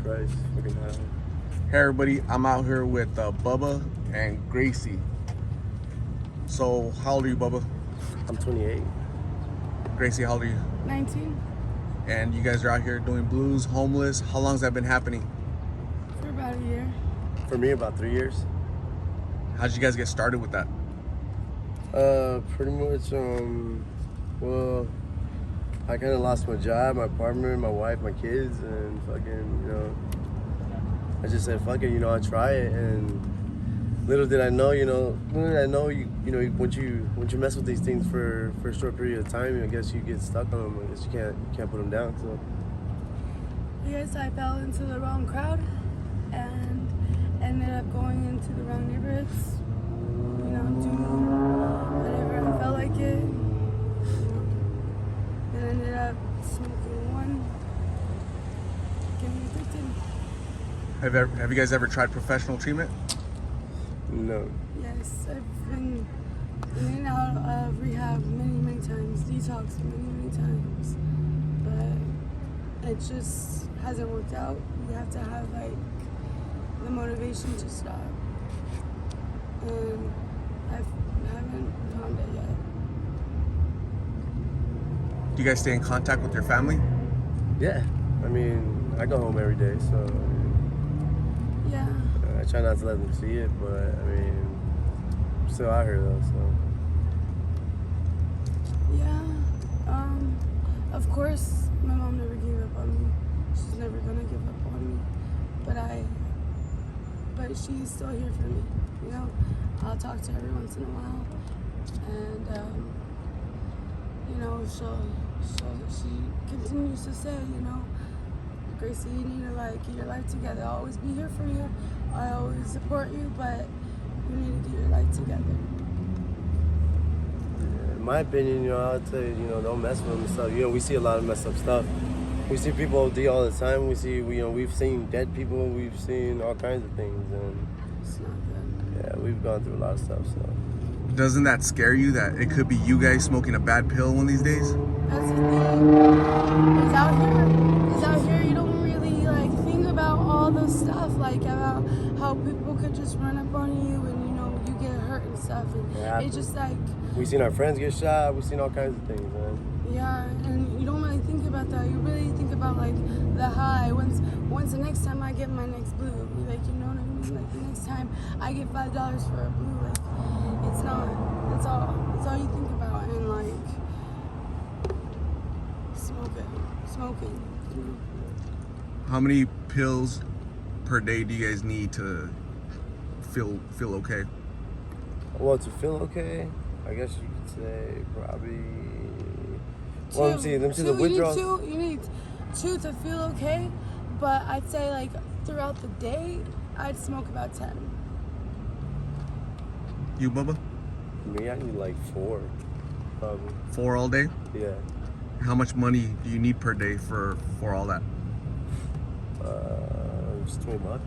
price. Fucking high. Hey everybody, I'm out here with Bubba and Gracie. So, how old are you, Bubba? I'm 28. Gracie, how old are you? 19. And you guys are out here doing blues, homeless. How long has that been happening? For about a year. For me, about 3 years. How did you guys get started with that? Pretty much, well, I kind of lost my job, my apartment, my wife, my kids, and fucking, I just said, fuck it, I'll try it. And little did I know, once you mess with these things for a short period of time, I guess you get stuck on them. I guess you can't put them down. So. Yes, I fell into the wrong crowd and ended up going into the wrong neighborhoods. Doing whatever I felt like it. Then ended up smoking one, getting addicted. Have you guys ever tried professional treatment? No. Yes, I've been in and out of rehab many times, detox many times, but it just hasn't worked out. You have to have the motivation to stop, and I haven't found it yet. Do you guys stay in contact with your family? Yeah. I mean, I go home every day, so. Yeah. I try not to let them see it, but I mean, I'm still out here though, so. Yeah. Of course, my mom never gave up on me. She's never gonna give up on me. But she's still here for me. I'll talk to her every once in a while, and she continues to say, Gracie, you need to get your life together. I'll always be here for you. I always support you, but you need to get your life together. Yeah, in my opinion, I'd say, don't mess with them and stuff. We see a lot of messed up stuff. We see people OD all the time. We've seen dead people. We've seen all kinds of things, and It's not good. yeah, we've gone through a lot of stuff. So. Doesn't that scare you that it could be you guys smoking a bad pill one of these days? That's the thing. It's out here. You don't really think about all the stuff, about how people could just run up on you and you get hurt and stuff. And Yeah, it's just we've seen our friends get shot. We've seen all kinds of things, man. yeah, and you don't really think about that. You really think about the high. Once the next time I get my next blue, you know what I mean? The next time I get $5 for a blue, it's not. That's all you think about, and smoking. How many pills per day do you guys need to feel okay? Well, to feel okay, I guess you could say probably. Well, let me see the withdrawals. You need two to feel okay, but I'd say throughout the day, I'd smoke about 10. You, Bubba? Me, I need 4, probably. 4 all day? Yeah. How much money do you need per day for all that? Just $20.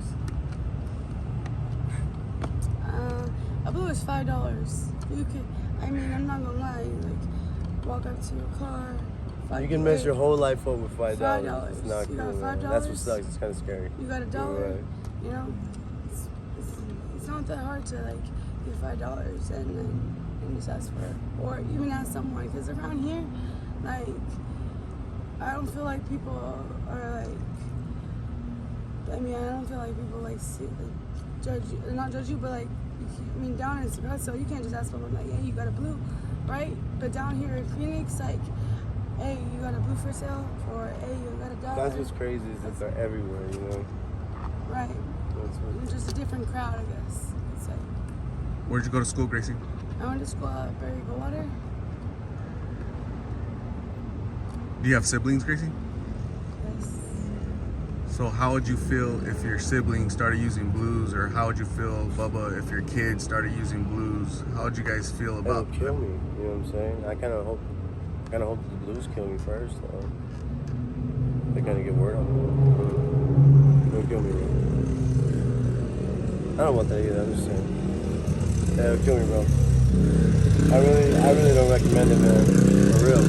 A blue is $5. You could. I'm not gonna lie. Walk up to your car. You can mess your whole life up with $5. $5. It's not You cool, got man. $5? That's what sucks. It's kind of scary. You got $1. Right. It's not that hard to get $5 and just ask for it, or even ask someone. Because around here, I don't feel like people are I don't feel like people judge you, not judge you, but down in Espresso, you can't just ask someone hey, you got a blue, right? But down here in Phoenix, hey, you got a blue for sale, or hey, you got $1. That's what's crazy is that they're everywhere, Right. It's just a different crowd, I guess. Where'd you go to school, Gracie? I went to school at Barry Goldwater. Do you have siblings, Gracie? Yes. So how would you feel if your siblings started using blues, or how would you feel, Bubba, if your kids started using blues? How would you guys feel about It'll kill me, you know what I'm saying? I kind of hope the blues kill me first, though. They kind of get word on me. It'll kill me, bro. I don't want that either, I'm just saying. Yeah, it'll kill me, bro. I really don't recommend it, man. For real.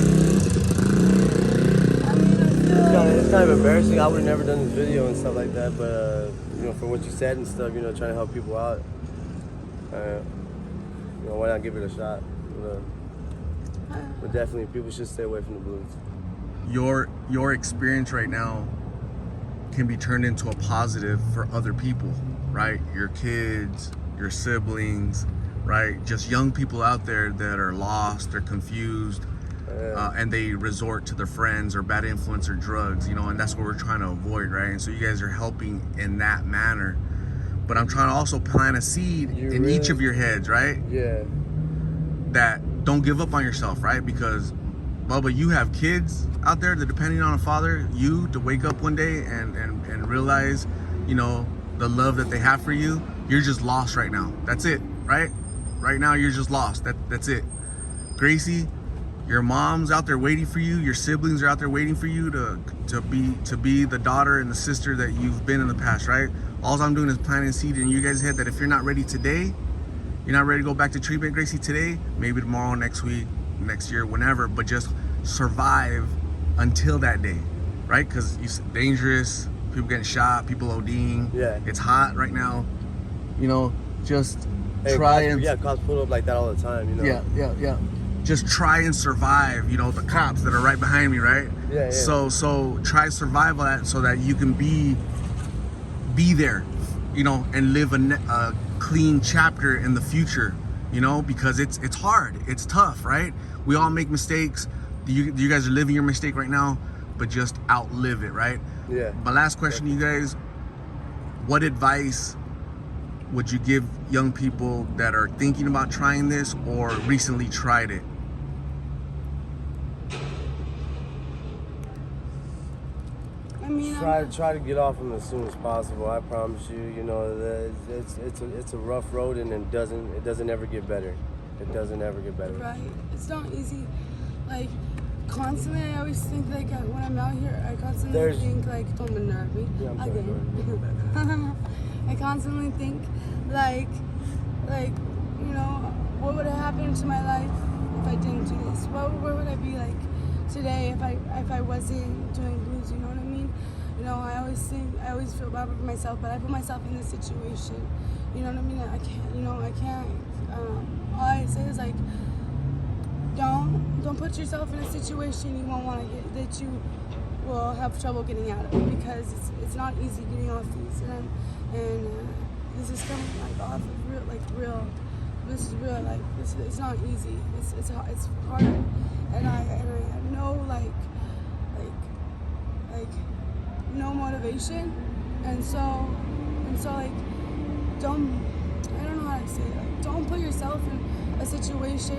I it's kind of embarrassing. I would have never done this video and stuff like that, but you know, for what you said and stuff, you know, trying to help people out, you know, why not give it a shot? You know? But definitely, people should stay away from the blues. Your experience right now can be turned into a positive for other people, right? Your kids, your siblings, right? Just young people out there that are lost, they're confused, and they resort to their friends or bad influence or drugs, you know, and that's what we're trying to avoid, right? And so you guys are helping in that manner. But I'm trying to also plant a seed in each of your heads, right? Yeah. That don't give up on yourself, right? Because Bubba, you have kids out there that depending on a father, you to wake up one day and realize, you know, the love that they have for you. You're just lost right now. That's it, right? Right now, you're just lost. That's it. Gracie, your mom's out there waiting for you. Your siblings are out there waiting for you to be the daughter and the sister that you've been in the past, right? All I'm doing is planting a seed in you guys' head that if you're not ready today, you're not ready to go back to treatment, Gracie, today, maybe tomorrow, next week, next year, whenever, but just survive until that day, right? Because it's dangerous, people getting shot, people ODing. Yeah. It's hot right now. You know, just try and... Yeah, cops pull up like that all the time, you know? Yeah. Just try and survive, you know, the cops that are right behind me, right? Yeah. So try to survive that so that you can be there, you know, and live a clean chapter in the future, you know, because it's hard, it's tough, right? We all make mistakes. You guys are living your mistake right now, but just outlive it, right? Yeah. My last question to you guys, what advice would you give young people that are thinking about trying this or recently tried it? I mean, try to get off them as soon as possible. I promise you. You know, it's a rough road, and it doesn't ever get better. It doesn't ever get better. Right. It's not easy. Like constantly, I always think like when I'm out here, I constantly think like, don't nerve me. Yeah, I'm sorry. I constantly think like you know, what would have happened to my life if I didn't do this? Where would I be like today if I wasn't doing blues? You know what I mean? You know, I always feel bad for myself, but I put myself in this situation. You know what I mean? I can't. All I say is like, don't put yourself in a situation you won't want to get, that you will have trouble getting out of, because it's not easy getting off these, and this is coming like off of real. This is real. Like it's not easy. It's hard, and I have no like no motivation, and so like I don't know how to say it. Like, don't put yourself in a situation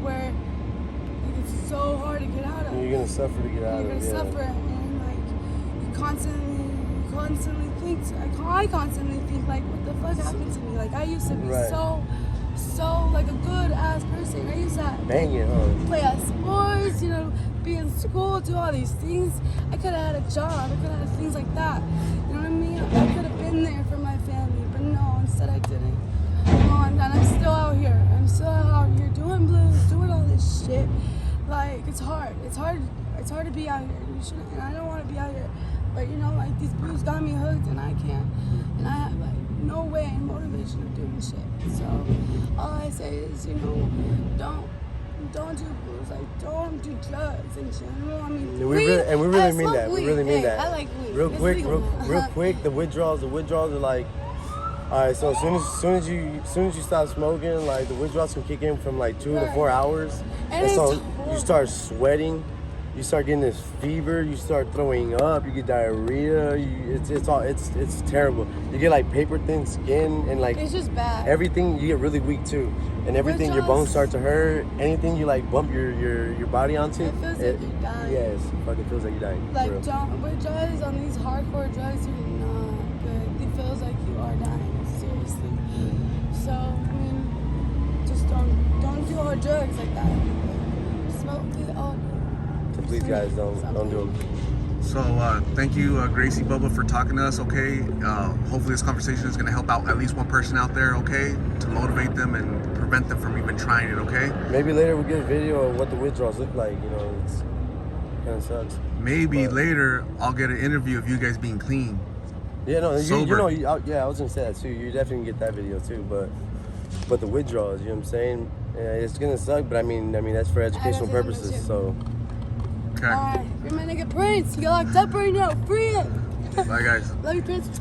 where like it's so hard to get out of. You're gonna suffer to get out of it. You're gonna suffer, and like you constantly think. I constantly think like, what the fuck happened to me? Like I used to be so like a good ass person. I used to bang it, huh? Play at sports, you know, be in school, do all these things. I could have had a job. I could have had things like that. You know what I mean? I could have been there for my family, but no, instead I didn't. And I'm still out here. I'm still out here doing blues, doing all this shit. Like it's hard. It's hard to be out here. You shouldn't, and I don't want to be out here. But you know, like these blues got me hooked, and I can't. And I have like no way and motivation of doing shit. So all I say is, you know, don't do blues. Like don't do drugs in general. I mean, we really mean that. We really mean that. I like weed. Real quick, the withdrawals are like, all right. So as soon as you stop smoking, like the withdrawals can kick in from like 2 to 4 hours, and so you start sweating. You start getting this fever. You start throwing up. You get diarrhea. It's terrible. You get like paper thin skin, and like it's just bad. Everything, you get really weak too, and everything, your bones start to hurt. Anything you like bump your body onto, it feels like you're dying. Yes, it fucking feels like you're dying. Like with drugs, on these hardcore drugs, you're not good. It feels like you are dying, seriously. So I mean, just don't do hard drugs like that. Smoke it all. Please, guys, don't do them. So thank you, Gracie, Bubba, for talking to us. Okay, hopefully this conversation is going to help out at least one person out there. Okay, to motivate them and prevent them from even trying it. Okay. Maybe later we'll get a video of what the withdrawals look like. You know, kind of sucks. Maybe But- later I'll get an interview of you guys being clean. Yeah, no, you Sober. know, yeah, I was gonna say that too. You definitely get that video too, but the withdrawals, you know what I'm saying? Yeah, it's gonna suck, but I mean that's for educational say that purposes. too. So Okay. Alright, free my nigga Prince. You got locked up right now. Free it. Bye, guys. Love you, Prince.